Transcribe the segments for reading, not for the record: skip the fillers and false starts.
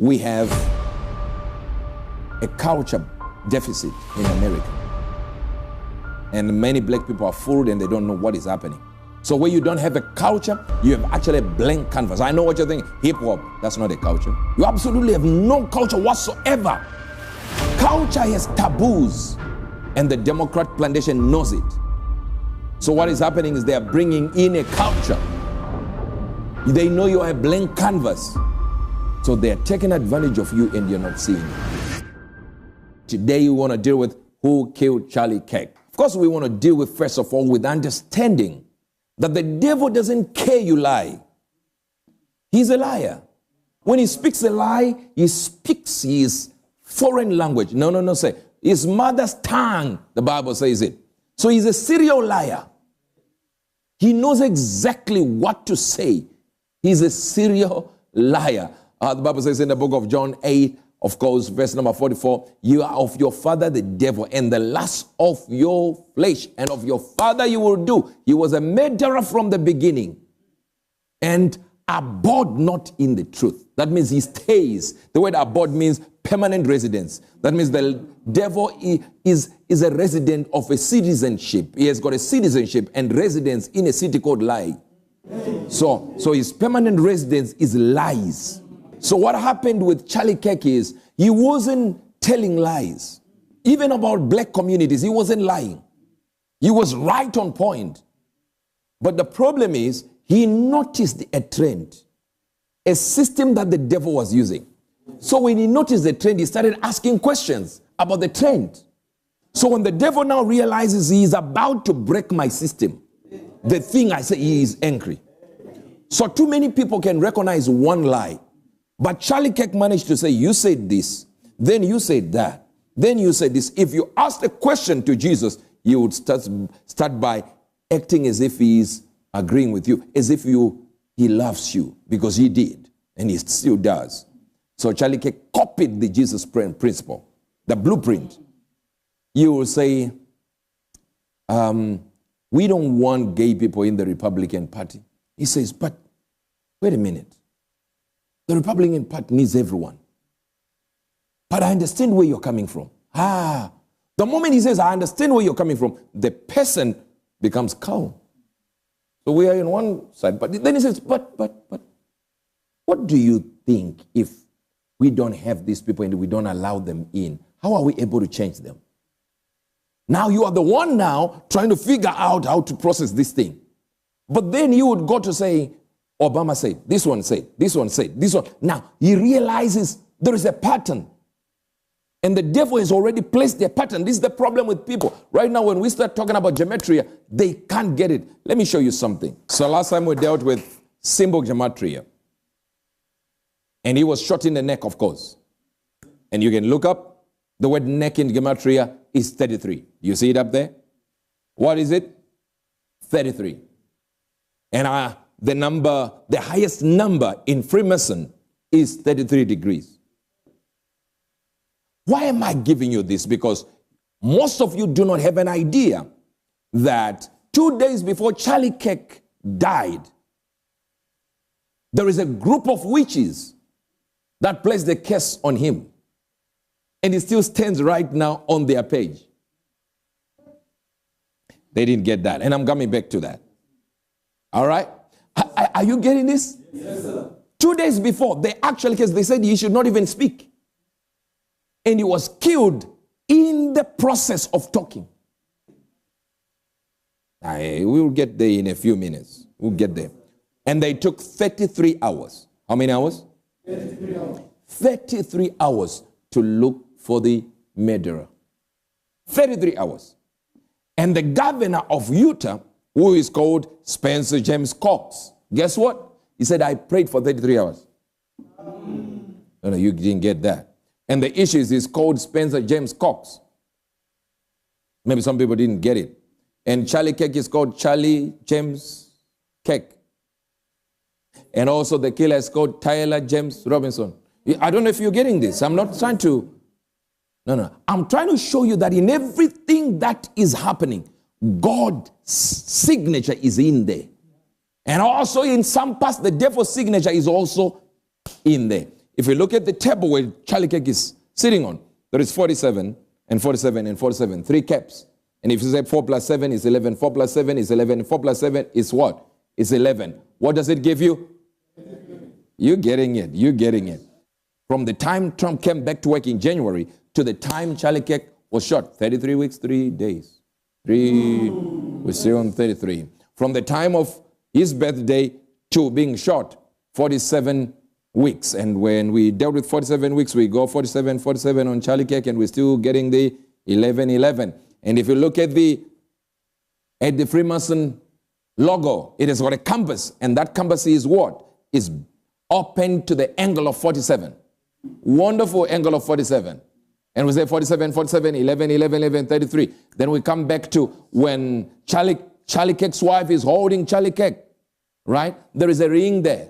we have a culture deficit in America. And many black people are fooled and they don't know what is happening. So where you don't have a culture, you have actually a blank canvas. I know what you're thinking, hip hop, that's not a culture. You absolutely have no culture whatsoever. Culture has taboos, and the Democrat plantation knows it. So what is happening is they are bringing in a culture. They know you are a blank canvas. So they are taking advantage of you and you're not seeing it. Today we want to deal with who killed Charlie Kirk. Of course we want to deal with, first of all, with understanding that the devil doesn't care you lie. He's a liar. When he speaks a lie, he speaks his foreign language. No, say his mother's tongue, the Bible says it. So he's a serial liar. He knows exactly what to say. He's a serial liar. The Bible says in the book of John 8, of course, verse number 44, you are of your father the devil, and the lust of your flesh and of your father you will do. He was a murderer from the beginning and abode not in the truth. That means he stays. The word abode means permanent residence. That means the devil is a resident of a citizenship. He has got a citizenship and residence in a city called lie. So his permanent residence is lies. So what happened with Charlie Kirk is he wasn't telling lies. Even about black communities, he wasn't lying. He was right on point. But the problem is he noticed a trend, a system that the devil was using. So when he noticed the trend, he started asking questions about the trend. So when the devil now realizes he is about to break my system, the thing I say, he is angry. So too many people can recognize one lie. But Charlie Kirk managed to say, you said this, then you said that, then you said this. If you asked a question to Jesus, he would start by acting as if he is agreeing with you, as if he loves you, because he did, and he still does. So Charlie Kirk copied the Jesus principle, the blueprint. You will say, we don't want gay people in the Republican Party. He says, but wait a minute. The Republican Party needs everyone. But I understand where you're coming from. The moment he says, I understand where you're coming from, the person becomes calm. So we are on one side. But then he says, but, what do you think if we don't have these people and we don't allow them in? How are we able to change them? Now you are the one now trying to figure out how to process this thing. But then you would go to say, Obama said, this one said, this one said, this one. Now, he realizes there is a pattern. And the devil has already placed their pattern. This is the problem with people. Right now, when we start talking about gematria, they can't get it. Let me show you something. So last time we dealt with symbol gematria. And he was shot in the neck, of course. And you can look up, the word neck in gematria is 33. You see it up there? What is it? 33. And the highest number in Freemason is 33 degrees. Why am I giving you this? Because most of you do not have an idea that 2 days before Charlie Kirk died, there is a group of witches that placed the curse on him. And it still stands right now on their page. They didn't get that. And I'm coming back to that. All right? Are you getting this? Yes, sir. 2 days before, the actual case, they said he should not even speak. And he was killed in the process of talking. We'll get there in a few minutes. We'll get there. And they took 33 hours. How many hours? 33 hours. 33 hours to look for the murderer. 33 hours. And the governor of Utah, who is called Spencer James Cox, guess what? He said, I prayed for 33 hours. No, you didn't get that. And the issue is called Spencer James Cox. Maybe some people didn't get it. And Charlie Kirk is called Charlie James Kirk. And also the killer is called Tyler James Robinson. I don't know if you're getting this. I'm not trying to... No. I'm trying to show you that in everything that is happening, God's signature is in there. And also in some parts, the devil's signature is also in there. if you look at the table where Charlie Kirk is sitting on, there is 47 and 47 and 47, 3 caps. And if you say 4 plus 7 is 11, 4 plus 7 is 11, 4 plus 7 is what? It's 11. What does it give you? You're getting it. You're getting it. From the time Trump came back to work in January to the time Charlie Kirk was shot, 33 weeks, 3 days. We're still on 33. From the time of his birthday to being shot, 47 weeks. And when we dealt with 47 weeks, we go 47, 47 on Charlie Kirk, and we're still getting the 11, 11. And if you look at the Freemason logo, it has got a compass, and that compass is what? Is open to the angle of 47. Wonderful angle of 47. And we say 47, 47, 11, 11, 11, 33. Then we come back to when Charlie Kirk's wife is holding Charlie Kirk, right? There is a ring there.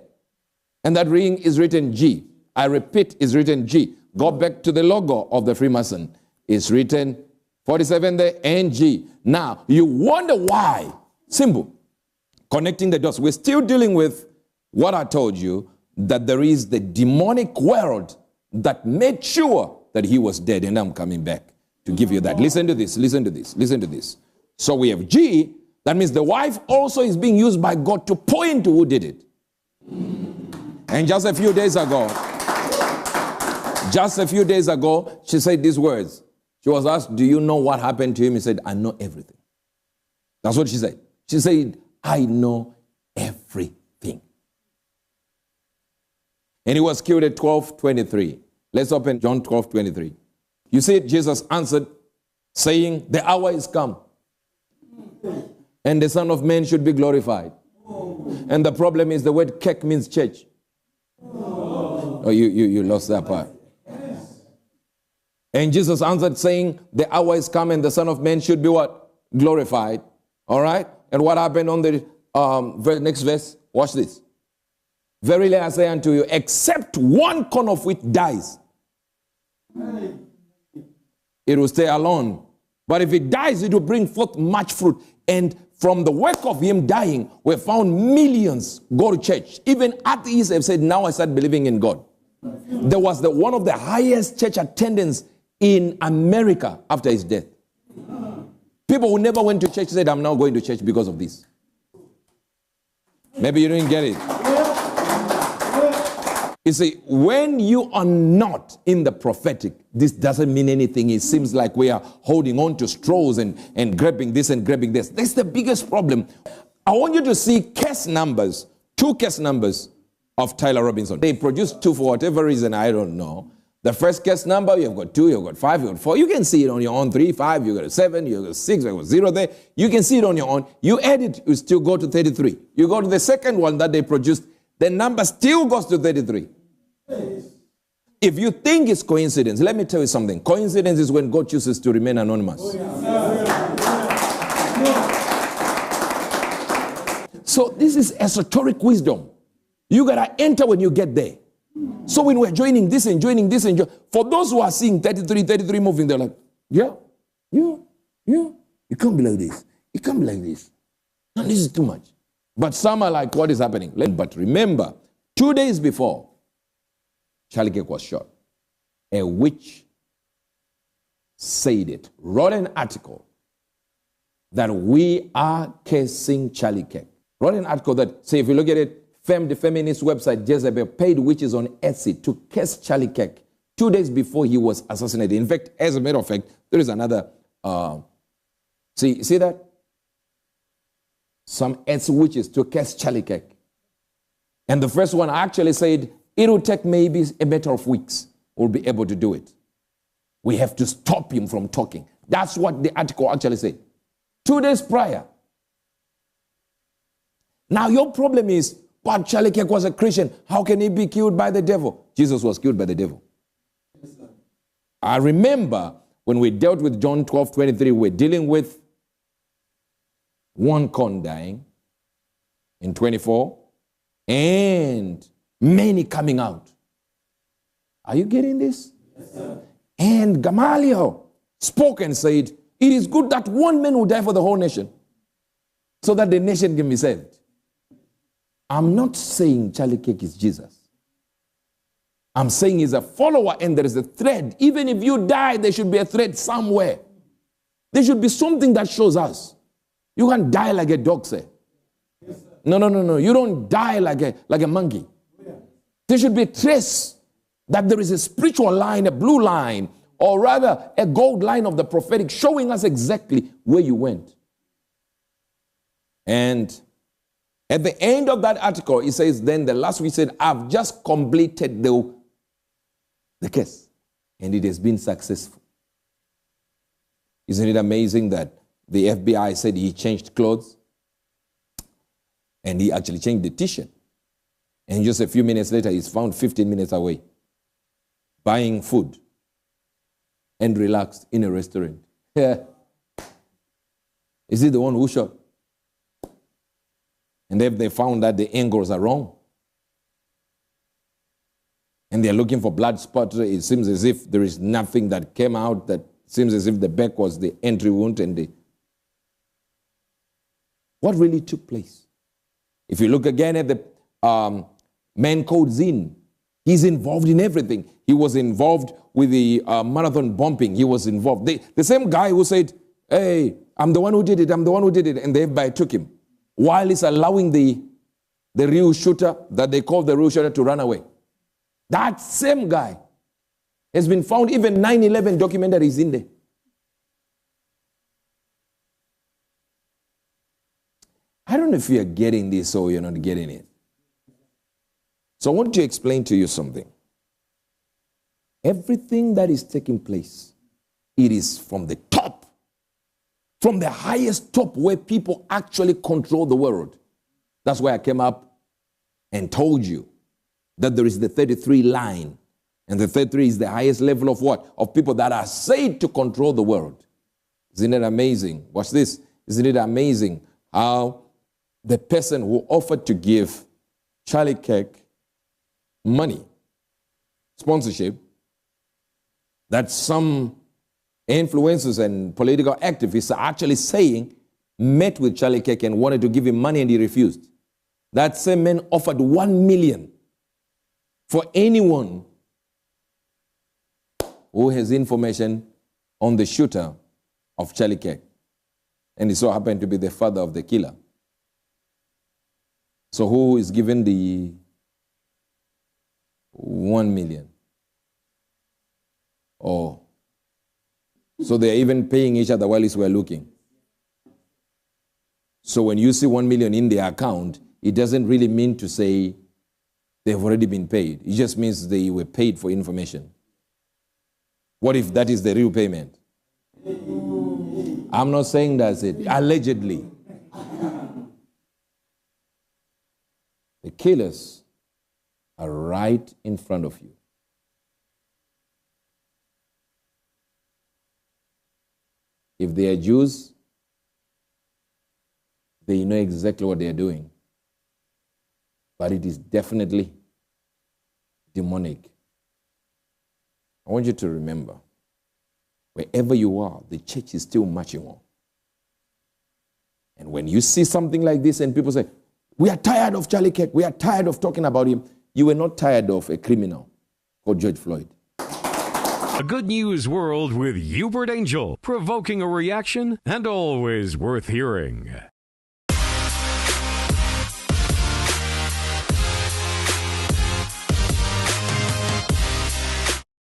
And that ring is written G. I repeat, is written G. Go back to the logo of the Freemason. It's written 47 there and G. Now, you wonder why. Simple. Connecting the dots. We're still dealing with what I told you, that there is the demonic world that made sure that he was dead, and I'm coming back to give you that. Listen to this, listen to this, listen to this. So we have G, that means the wife also is being used by God to point to who did it. And just a few days ago, she said these words. She was asked, do you know what happened to him? He said, I know everything. That's what she said. She said, I know everything. And he was killed at 12:23. Let's open John 12:23. You see, Jesus answered, saying, the hour is come, and the Son of Man should be glorified. And the problem is the word Kirk means church. Oh, you lost that part. And Jesus answered, saying, the hour is come, and the Son of Man should be what? Glorified. All right? And what happened on the next verse? Watch this. Verily I say unto you, except one corn of wheat dies, it will stay alone. But if it dies, it will bring forth much fruit. And from the work of him dying, we found millions go to church. Even atheists have said, now I start believing in God. There was one of the highest church attendance in America after his death. People who never went to church said, I'm now going to church because of this. Maybe you didn't get it. You see, when you are not in the prophetic, this doesn't mean anything. It seems like we are holding on to straws and grabbing this and grabbing this. That's the biggest problem. I want you to see case numbers, 2 case numbers of Tyler Robinson. They produced 2 for whatever reason, I don't know. The first case number, you've got 2, you've got 5, you've got 4. You can see it on your own. 3, 5, you've got 7, you've got 6, you've got 0 there. You can see it on your own. You add it, you still go to 33. You go to the second one that they produced, the number still goes to 33. If you think it's coincidence, let me tell you something. Coincidence is when God chooses to remain anonymous. So this is esoteric wisdom. You got to enter when you get there. So when we're joining this and joining this and for those who are seeing 33 moving, they're like, yeah. It can't be like this. It can't be like this. No, this is too much. But some are like, what is happening? But remember, 2 days before Charlie Kirk was shot, a witch said it, wrote an article that we are cursing Charlie Kirk. Wrote an article that, say, if you look at it, the feminist website Jezebel paid witches on Etsy to curse Charlie Kirk 2 days before he was assassinated. In fact, as a matter of fact, there is another, see that? Some Etsy witches to curse Charlie Kirk. And the first one actually said, it will take maybe a matter of weeks. We'll be able to do it. We have to stop him from talking. That's what the article actually said. 2 days prior. Now your problem is, but Charlie Kirk was a Christian. How can he be killed by the devil? Jesus was killed by the devil. Yes, I remember when we dealt with John 12:23, we're dealing with one corn dying in 24 and many coming out. Are you getting this? Yes, sir. And Gamaliel spoke and said, it is good that one man will die for the whole nation so that the nation can be saved. I'm not saying Charlie Kirk is Jesus. I'm saying he's a follower and there is a thread. Even if you die, there should be a thread somewhere. There should be something that shows us. You can't die like a dog, say. No. You don't die like a monkey. There should be a trace that there is a spiritual line, a blue line, or rather a gold line of the prophetic showing us exactly where you went. And at the end of that article, it says, then the last week said, I've just completed the case. And it has been successful. Isn't it amazing that the FBI said he changed clothes? And he actually changed the t-shirt. And just a few minutes later, he's found 15 minutes away, buying food and relaxed in a restaurant. Yeah. Is he the one who shot? And if they found that the angles are wrong, and they're looking for blood spots, it seems as if there is nothing that came out, that seems as if the back was the entry wound and what really took place? If you look again at the man called Zin, he's involved in everything. He was involved with the marathon bombing. He was involved. The same guy who said, hey, I'm the one who did it, I'm the one who did it, and the FBI took him, while he's allowing the real shooter, that they call the real shooter, to run away. That same guy has been found, even 9/11 documentaries in there. I don't know if you're getting this or you're not getting it. So I want to explain to you something. Everything that is taking place, it is from the top, from the highest top where people actually control the world. That's why I came up and told you that there is the 33 line. And the 33 is the highest level of what? Of people that are said to control the world. Isn't it amazing? Watch this. Isn't it amazing how the person who offered to give Charlie Kirk money, sponsorship, that some influencers and political activists are actually saying, met with Charlie Kirk and wanted to give him money and he refused. That same man offered $1 million for anyone who has information on the shooter of Charlie Kirk. And he so happened to be the father of the killer. So who is given the 1 million? Oh. So they're even paying each other while we're looking. So when you see 1 million in their account, it doesn't really mean to say they've already been paid. It just means they were paid for information. What if that is the real payment? I'm not saying that's it. Allegedly. The killers are right in front of you. If they are Jews, they know exactly what they are doing. But it is definitely demonic. I want you to remember, wherever you are, the church is still marching on. And when you see something like this and people say, we are tired of Charlie Kirk, we are tired of talking about him, you were not tired of a criminal called George Floyd. A good news world with Uebert Angel, provoking a reaction and always worth hearing.